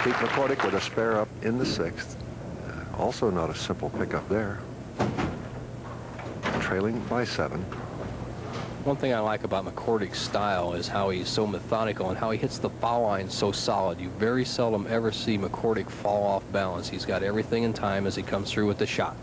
Pete McCordic with a spare up in the 6th. Also not a simple pickup there. Trailing by 7. One thing I like about McCordic's style is how he's so methodical and how he hits the foul line so solid. You very seldom ever see McCordic fall off balance. He's got everything in time as he comes through with the shot.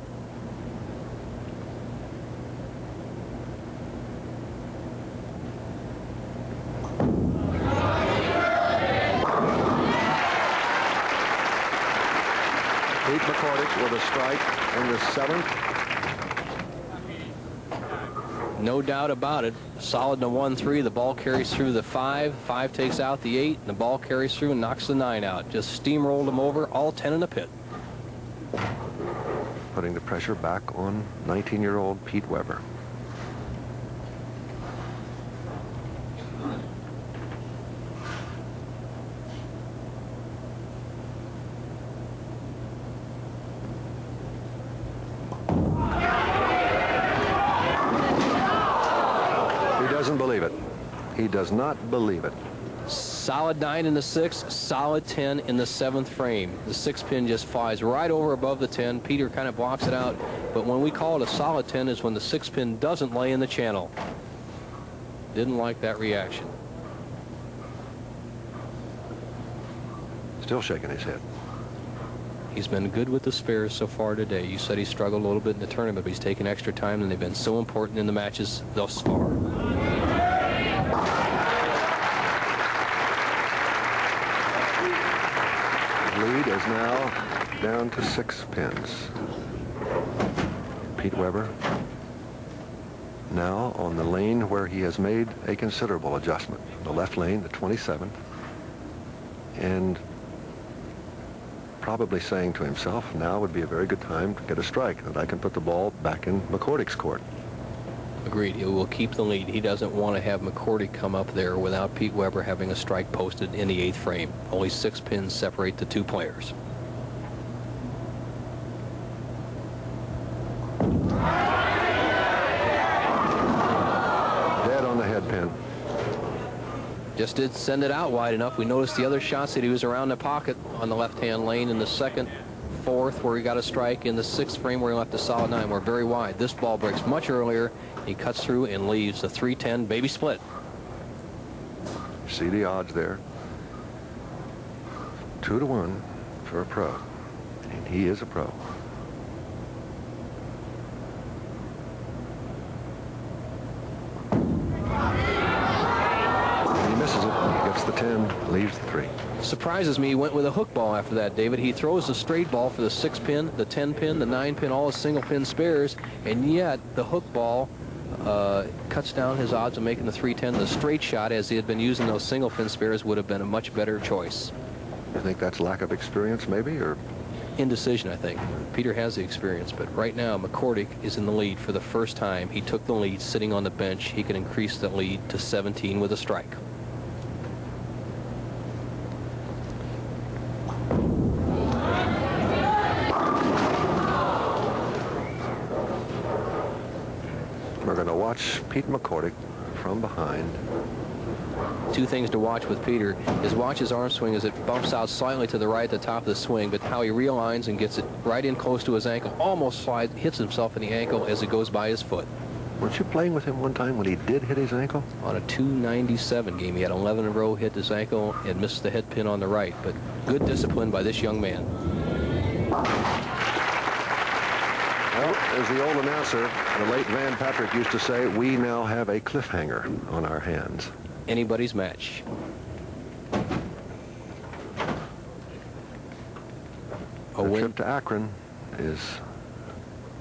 Pete McCordic with a strike in the 7th. No doubt about it. Solid in the 1-3. The ball carries through the 5. 5 takes out the 8. And the ball carries through and knocks the 9 out. Just steamrolled him over, all 10 in the pit. Putting the pressure back on 19-year-old Pete Weber. He does not believe it. Solid 9 in the 6th, solid 10 in the 7th frame. The 6 pin just flies right over above the 10. Peter kind of blocks it out, but when we call it a solid 10 is when the 6 pin doesn't lay in the channel. Didn't like that reaction. Still shaking his head. He's been good with the spares so far today. You said he struggled a little bit in the tournament, but he's taken extra time, and they've been so important in the matches thus far. Lead is now down to 6 pins. Pete Weber now on the lane where he has made a considerable adjustment. The left lane, the 27th, and probably saying to himself, now would be a very good time to get a strike, that I can put the ball back in McCordic's court. Agreed. He will keep the lead. He doesn't want to have McCordic come up there without Pete Weber having a strike posted in the 8th frame. Only 6 pins separate the 2 players. Dead on the head pin. Just did send it out wide enough. We noticed the other shots that he was around the pocket on the left-hand lane in the 2nd, 4th, where he got a strike, in the 6th frame where he left a solid 9. We're very wide. This ball breaks much earlier. He cuts through and leaves the 3-10 baby split. See the odds there. 2-1 for a pro. And he is a pro. And he misses it. He gets the 10, leaves the 3. Surprises me, he went with a hook ball after that, David. He throws the straight ball for the 6 pin, the 10 pin, the 9 pin, all his single pin spares, and yet the hook ball cuts down his odds of making the 3-10. The straight shot, as he had been using those single pin spares, would have been a much better choice. You think that's lack of experience, maybe, or? Indecision, I think. Peter has the experience, but right now McCordic is in the lead for the first time. He took the lead sitting on the bench. He can increase the lead to 17 with a strike. We're going to watch Pete McCordic from behind. 2 things to watch with Peter is watch his arm swing as it bumps out slightly to the right at the top of the swing, but how he realigns and gets it right in close to his ankle, almost hits himself in the ankle as it goes by his foot. Weren't you playing with him one time when he did hit his ankle? On a 297 game, he had 11 in a row, hit his ankle, and missed the head pin on the right, but good discipline by this young man. Well, as the old announcer, the late Van Patrick, used to say, we now have a cliffhanger on our hands. Anybody's match. The trip to Akron is,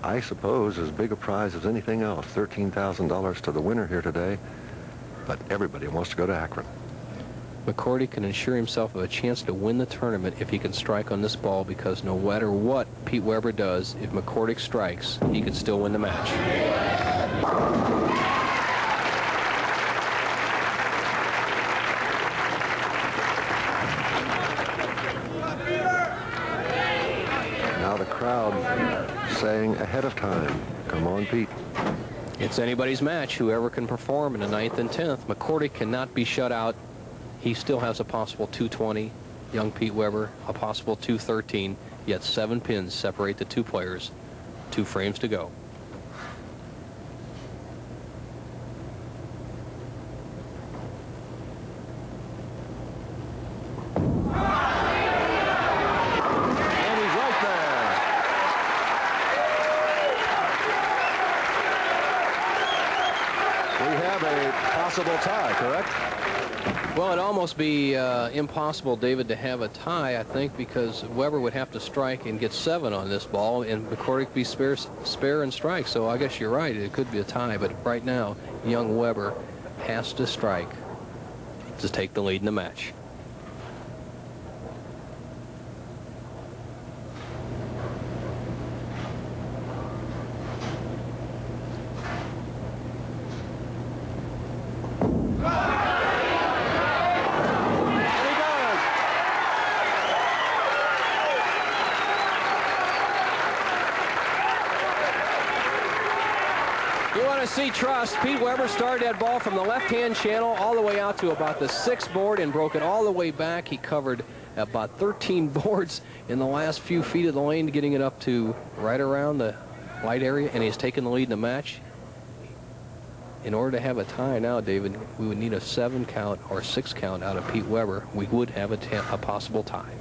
I suppose, as big a prize as anything else. $13,000 to the winner here today, but everybody wants to go to Akron. McCordic can ensure himself of a chance to win the tournament if he can strike on this ball, because no matter what Pete Weber does, if McCordic strikes, he can still win the match. Now the crowd saying ahead of time, come on, Pete. It's anybody's match, whoever can perform in the 9th and 10th. McCordic cannot be shut out. He still has a possible 220. young Pete Weber, a possible 213, yet 7 pins separate the two players. 2 frames to go. Possible tie, correct? Well, it'd almost be impossible, David, to have a tie, I think, because Weber would have to strike and get 7 on this ball, and McCordic be spare and strike. So I guess you're right. It could be a tie, but right now, young Weber has to strike to take the lead in the match. See trust. Pete Weber started that ball from the left-hand channel all the way out to about the 6th board and broke it all the way back. He covered about 13 boards in the last few feet of the lane, getting it up to right around the light area, and he's taken the lead in the match. In order to have a tie now, David, we would need a 7 count or 6 count out of Pete Weber. We would have a possible tie.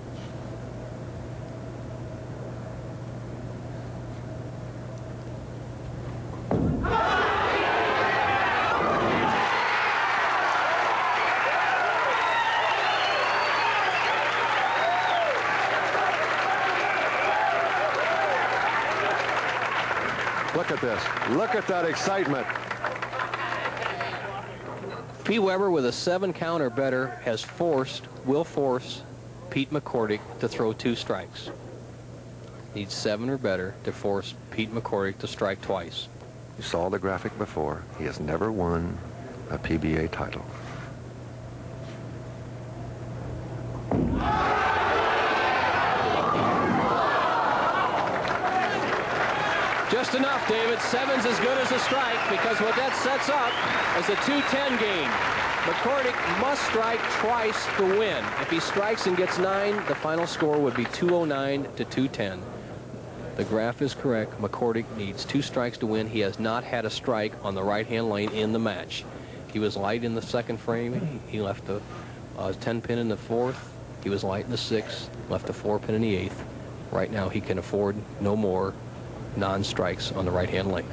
Look at this. Look at that excitement. Pete Weber with a 7 count or better will force Pete McCordic to throw 2 strikes. Needs 7 or better to force Pete McCordic to strike twice. You saw the graphic before. He has never won a PBA title. Just enough, David. 7's as good as a strike, because what that sets up is a 2-10 game. McCordic must strike twice to win. If he strikes and gets 9, the final score would be 209 to 210. The graph is correct. McCordic needs 2 strikes to win. He has not had a strike on the right-hand lane in the match. He was light in the 2nd frame. He left a 10 pin in the 4th. He was light in the 6th, left a 4 pin in the 8th. Right now, he can afford no more non-strikes on the right-hand lane.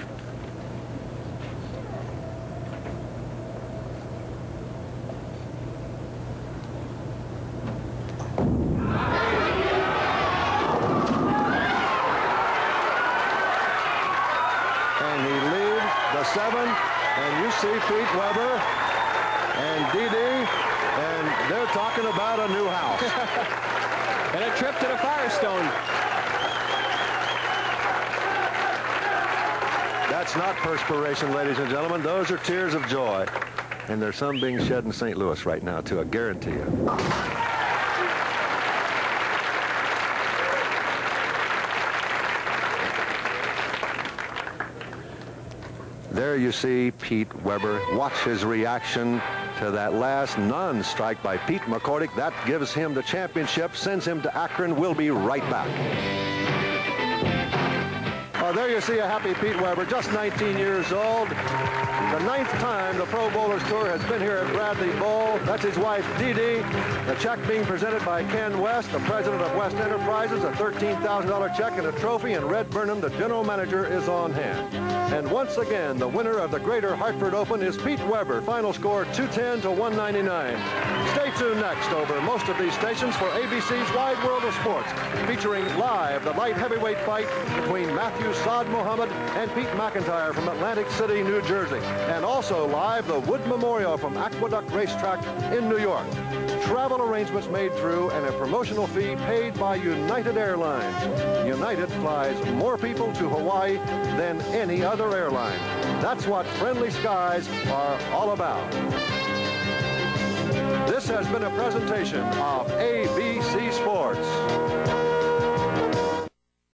And he leads the 7, and you see Pete Weber and Dee, and they're talking about a new house. And a trip to the Firestone. That's not perspiration, ladies and gentlemen. Those are tears of joy. And there's some being shed in St. Louis right now, too, I guarantee you. There you see Pete Weber. Watch his reaction to that last non-strike by Pete McCordic. That gives him the championship, sends him to Akron. We'll be right back. There you see a happy Pete Weber, just 19 years old. The 9th time the Pro Bowlers Tour has been here at Bradley Bowl. That's his wife, Dee. The check being presented by Ken West, the president of West Enterprises, a $13,000 check and a trophy, and Red Burnham, the general manager, is on hand. And once again, the winner of the Greater Hartford Open is Pete Weber. Final score 210 to 199. Stay tuned next over most of these stations for ABC's Wide World of Sports, featuring live the light heavyweight fight between Matthew Saad Muhammad and Pete McIntyre from Atlantic City, New Jersey. And also live the Wood Memorial from Aqueduct Racetrack in New York. Travel arrangements made through and a promotional fee paid by United Airlines. United flies more people to Hawaii than any other airline. That's what friendly skies are all about. This has been a presentation of ABC Sports.